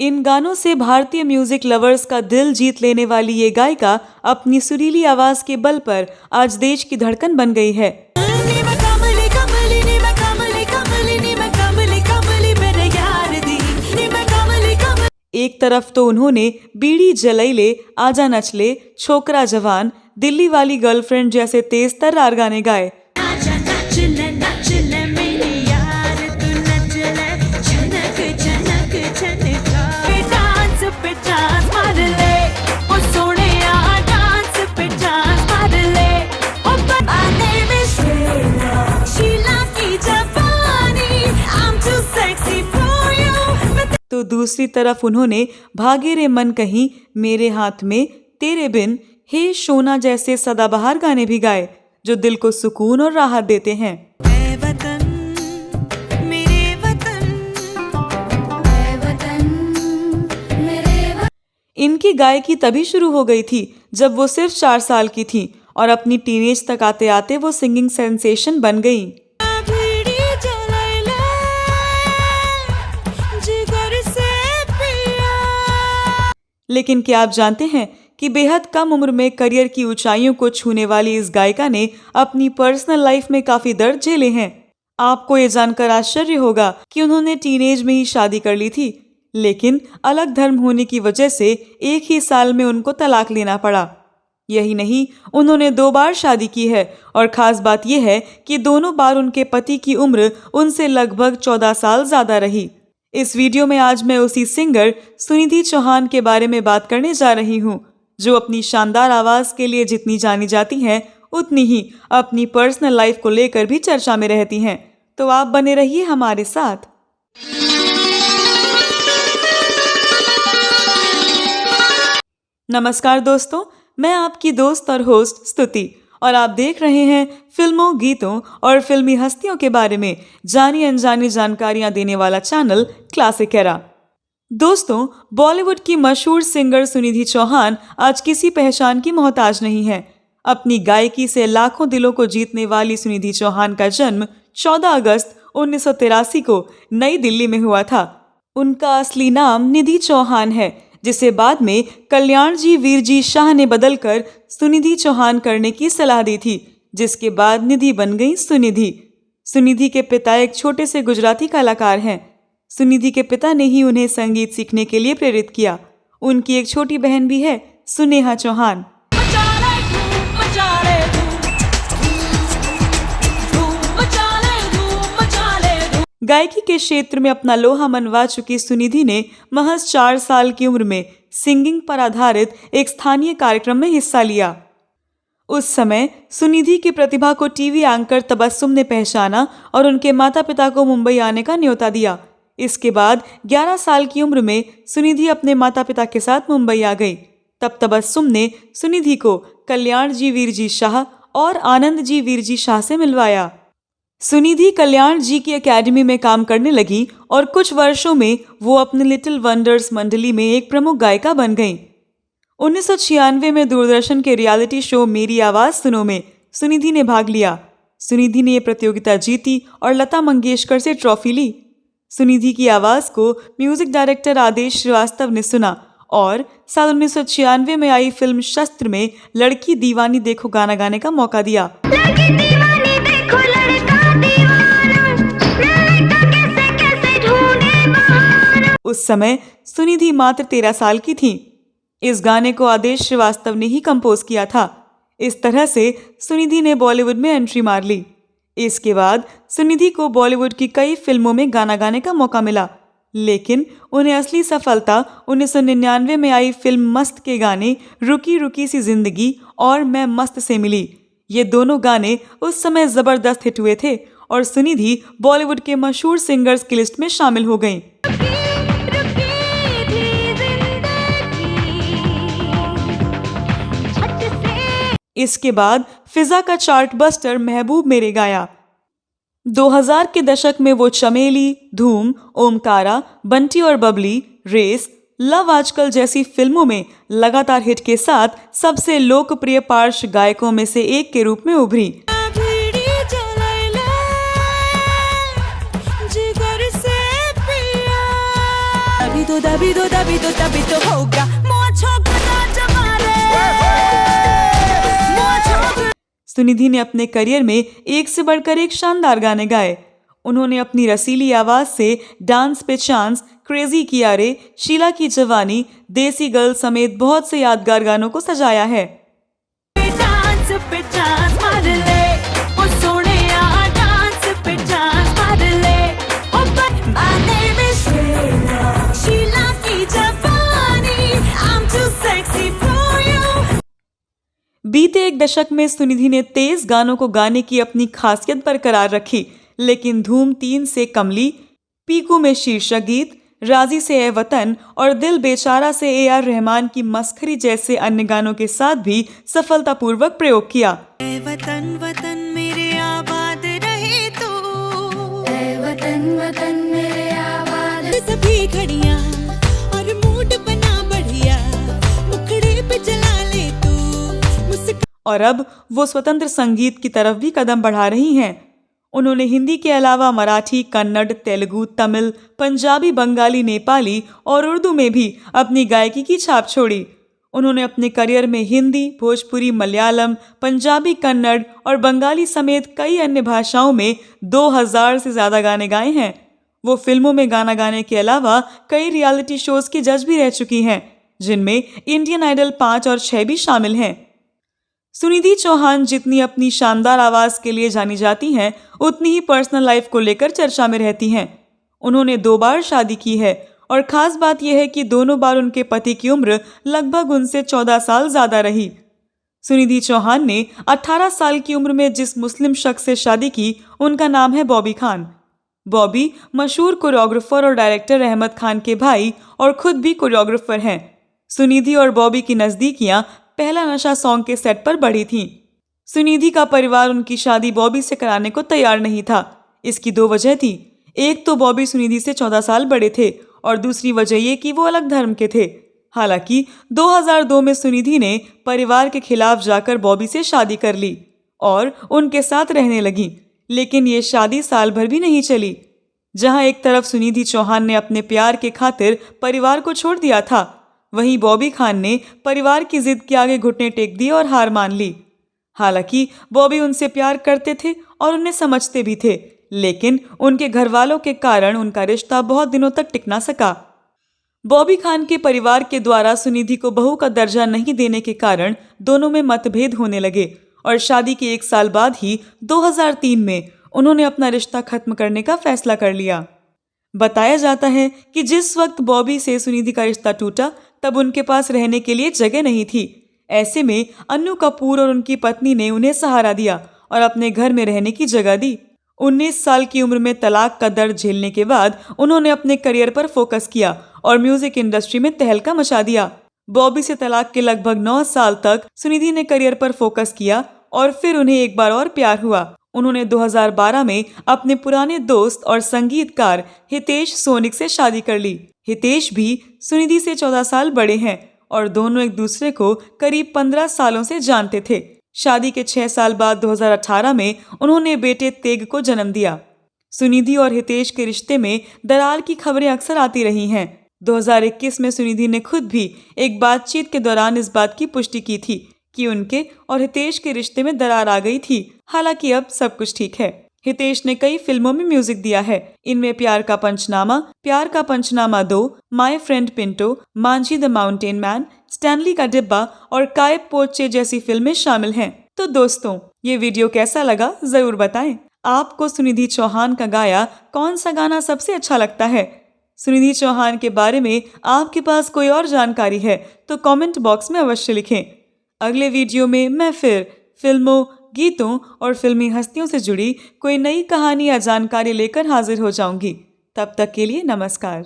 इन गानों से भारतीय म्यूजिक लवर्स का दिल जीत लेने वाली ये गायिका अपनी सुरीली आवाज के बल पर आज देश की धड़कन बन गई है। एक तरफ तो उन्होंने बीड़ी जलैले, आजा नचले, छोकरा जवान, दिल्ली वाली गर्लफ्रेंड जैसे तेज तर्रार गाने गाए, तो दूसरी तरफ उन्होंने भागे रे मन कहीं, मेरे हाथ में, तेरे बिन, हे शोना जैसे सदाबहार गाने भी गाए जो दिल को सुकून और राहत देते हैं। इनकी गायकी तभी शुरू हो गई थी जब वो सिर्फ 4 साल की थी और अपनी टीनेज तक आते आते वो सिंगिंग सेंसेशन बन गई। लेकिन क्या आप जानते हैं कि बेहद कम उम्र में करियर की ऊंचाइयों को छूने वाली इस गायिका ने अपनी पर्सनल लाइफ में काफी दर्द झेले हैं। आपको ये जानकर आश्चर्य होगा कि उन्होंने टीनेज में ही शादी कर ली थी, लेकिन अलग धर्म होने की वजह से एक ही साल में उनको तलाक लेना पड़ा। यही नहीं, उन्होंने 2 बार शादी की है और खास बात यह है कि दोनों बार उनके पति की उम्र उनसे लगभग 14 साल ज्यादा रही। इस वीडियो में आज मैं उसी सिंगर सुनिधि चौहान के बारे में बात करने जा रही हूँ, जो अपनी शानदार आवाज के लिए जितनी जानी जाती हैं, उतनी ही अपनी पर्सनल लाइफ को लेकर भी चर्चा में रहती हैं। तो आप बने रहिए हमारे साथ। नमस्कार दोस्तों, मैं आपकी दोस्त और होस्ट स्तुति और आप देख रहे हैं फिल्मों, गीतों और फिल्मी हस्तियों के बारे में जानी अनजानी जानकारियां देने वाला चैनल क्लासिक एरा। दोस्तों, बॉलीवुड की मशहूर सिंगर सुनिधि चौहान आज किसी पहचान की मोहताज नहीं है। अपनी गायकी से लाखों दिलों को जीतने वाली सुनिधि चौहान का जन्म 14 अगस्त 1983 को नई दिल्ली में हुआ था। उनका असली नाम निधि चौहान है, जिसे बाद में कल्याणजी वीरजी शाह ने बदलकर सुनिधि चौहान करने की सलाह दी थी, जिसके बाद निधि बन गई सुनिधि। सुनिधि के पिता एक छोटे से गुजराती कलाकार हैं। सुनिधि के पिता ने ही उन्हें संगीत सीखने के लिए प्रेरित किया। उनकी एक छोटी बहन भी है, सुनेहा चौहान। गायकी के क्षेत्र में अपना लोहा मनवा चुकी सुनिधि ने महज 4 साल की उम्र में सिंगिंग पर आधारित एक स्थानीय कार्यक्रम में हिस्सा लिया। उस समय सुनिधि की प्रतिभा को टीवी एंकर तबस्सुम ने पहचाना और उनके माता पिता को मुंबई आने का न्योता दिया। इसके बाद 11 साल की उम्र में सुनिधि अपने माता पिता के साथ मुंबई आ गई। तब तबस्सुम ने सुनिधि को कल्याणजी वीरजी शाह और आनंदजी वीरजी शाह से मिलवाया। सुनिधि कल्याण जी की एकेडमी में काम करने लगी और कुछ वर्षों में वो अपने लिटिल वंडर्स मंडली में एक प्रमुख गायिका बन गईं। 1996 में दूरदर्शन के रियलिटी शो मेरी आवाज सुनो में सुनिधि ने भाग लिया। सुनिधि ने ये प्रतियोगिता जीती और लता मंगेशकर से ट्रॉफी ली। सुनिधि की आवाज को म्यूजिक डायरेक्टर आदेश श्रीवास्तव ने सुना और साल 1996 में आई फिल्म शस्त्र में लड़की दीवानी देखो गाना गाने का मौका दिया। उस समय सुनिधि मात्र 13 साल की थी। इस गाने को आदेश श्रीवास्तव ने ही कंपोज किया था। इस तरह से सुनिधि ने बॉलीवुड में एंट्री मार ली। इसके बाद सुनिधि को बॉलीवुड की कई फिल्मों में गाना गाने का मौका मिला, लेकिन उन्हें असली सफलता 1999 में आई फिल्म मस्त के गाने रुकी रुकी सी जिंदगी और मैं मस्त से मिली। ये दोनों गाने उस समय जबरदस्त हिट हुए थे और सुनिधि बॉलीवुड के मशहूर सिंगर्स की लिस्ट में शामिल हो गईं। इसके बाद फिजा का चार्ट बस्टर महबूब मेरे गाया। 2000 के दशक में वो चमेली, धूम, ओमकारा, बंटी और बबली, रेस, लव आजकल जैसी फिल्मों में लगातार हिट के साथ सबसे लोकप्रिय पार्श्व गायकों में से एक के रूप में उभरी। अभी तो तभी तो तभी तो तभी तो होगा मुआ छोकरा जमारे मुआ छोकरा। सुनिधि ने अपने करियर में एक से बढ़कर एक शानदार गाने गाए। उन्होंने अपनी रसीली आवाज से डांस पे चांस, क्रेजी किया रे, शीला की जवानी, देसी गर्ल समेत बहुत से यादगार गानों को सजाया है। डांस पे चांस मार ले ओ सोनिया, डांस पे चांस मार ले ओ माय नेम इज शीला की जवानी, I am too sexy for you. बीते एक दशक में सुनिधि ने तेज गानों को गाने की अपनी खासियत बरकरार रखी, लेकिन धूम 3 से कमली, पीकू में शीर्षक गीत, राजी से ए वतन और दिल बेचारा से AR रहमान की मस्खरी जैसे अन्य गानों के साथ भी सफलतापूर्वक प्रयोग किया। ए वतन वतन मेरे आबाद रहे तू, ए वतन वतन मेरे आबाद। सभी घड़ियां और मूड बना बढ़िया, मुखड़े पे जला ले तू। और अब वो स्वतंत्र संगीत की तरफ भी कदम बढ़ा रही हैं। उन्होंने हिंदी के अलावा मराठी, कन्नड़, तेलुगु, तमिल, पंजाबी, बंगाली, नेपाली और उर्दू में भी अपनी गायकी की छाप छोड़ी। उन्होंने अपने करियर में हिंदी, भोजपुरी, मलयालम, पंजाबी, कन्नड़ और बंगाली समेत कई अन्य भाषाओं में 2000 से ज़्यादा गाने गाए हैं। वो फिल्मों में गाना गाने के अलावा कई रियलिटी शोज की जज भी रह चुकी हैं, जिनमें इंडियन आइडल 5 और 6 भी शामिल हैं। सुनिधि चौहान जितनी अपनी शानदार आवाज़ के लिए जानी जाती हैं, उतनी ही पर्सनल लाइफ को लेकर चर्चा में रहती हैं। उन्होंने 2 बार शादी की है और ख़ास बात यह है कि दोनों बार उनके पति की उम्र लगभग उनसे 14 साल ज़्यादा रही। सुनिधि चौहान ने 18 साल की उम्र में जिस मुस्लिम शख्स से शादी की, उनका नाम है बॉबी खान। बॉबी मशहूर कोरियोग्राफर और डायरेक्टर अहमद खान के भाई और खुद भी कोरियोग्राफर हैं। सुनिधि और बॉबी की नज़दीकियाँ पहला नशा सॉन्ग के सेट पर बढ़ी थीं। सुनिधि का परिवार उनकी शादी बॉबी से कराने को तैयार नहीं था। इसकी 2 वजह थी। एक तो बॉबी सुनिधि से 14 साल बड़े थे और दूसरी वजह ये कि वो अलग धर्म के थे। हालांकि 2002 में सुनिधि ने परिवार के खिलाफ जाकर बॉबी से शादी कर ली और उनके साथ रहने लगी, लेकिन ये शादी साल भर भी नहीं चली। जहां एक तरफ सुनिधि चौहान ने अपने प्यार के खातिर परिवार को छोड़ दिया था, वहीं बॉबी खान ने परिवार की जिद के आगे घुटने टेक दिए और हार मान ली। हालांकि बॉबी उनसे प्यार करते थे और उन्हें समझते भी थे, लेकिन उनके घर वालों के कारण उनका रिश्ता बहुत दिनों तक टिक ना सका। बॉबी खान के परिवार के द्वारा सुनिधि को बहू का दर्जा नहीं देने के कारण दोनों में मतभेद होने लगे और शादी के 1 साल बाद ही 2003 में उन्होंने अपना रिश्ता खत्म करने का फैसला कर लिया। बताया जाता है कि जिस वक्त बॉबी से सुनिधि का रिश्ता टूटा, तब उनके पास रहने के लिए जगह नहीं थी। ऐसे में अन्नू कपूर और उनकी पत्नी ने उन्हें सहारा दिया और अपने घर में रहने की जगह दी। 19 साल की उम्र में तलाक का दर्द झेलने के बाद उन्होंने अपने करियर पर फोकस किया और म्यूजिक इंडस्ट्री में तहलका मचा दिया। बॉबी से तलाक के लगभग 9 साल तक सुनिधि ने करियर पर फोकस किया और फिर उन्हें एक बार और प्यार हुआ। उन्होंने 2012 में अपने पुराने दोस्त और संगीतकार हितेश सोनिक से शादी कर ली। हितेश भी सुनिधि से 14 साल बड़े हैं और दोनों एक दूसरे को करीब 15 सालों से जानते थे। शादी के 6 साल बाद 2018 में उन्होंने बेटे तेग को जन्म दिया। सुनिधि और हितेश के रिश्ते में दरार की खबरें अक्सर आती रही हैं। 2021 में सुनिधि ने खुद भी एक बातचीत के दौरान इस बात की पुष्टि की थी कि उनके और हितेश के रिश्ते में दरार आ गई थी। हालांकि अब सब कुछ ठीक है। हितेश ने कई फिल्मों में म्यूजिक दिया है। इनमें प्यार का पंचनामा 2, my friend Pinto, Manjhi the mountain man, Stanley का डिब्बा और काय पोचे जैसी फिल्में शामिल हैं। तो दोस्तों, ये वीडियो कैसा लगा जरूर बताएं। आपको सुनिधि चौहान का गाया कौन सा गाना सबसे अच्छा लगता है? सुनिधि चौहान के बारे में आपके पास कोई और जानकारी है तो कमेंट बॉक्स में अवश्य लिखें। अगले वीडियो में मैं फिर फिल्मों, गीतों और फिल्मी हस्तियों से जुड़ी कोई नई कहानी या जानकारी लेकर हाजिर हो जाऊंगी। तब तक के लिए नमस्कार।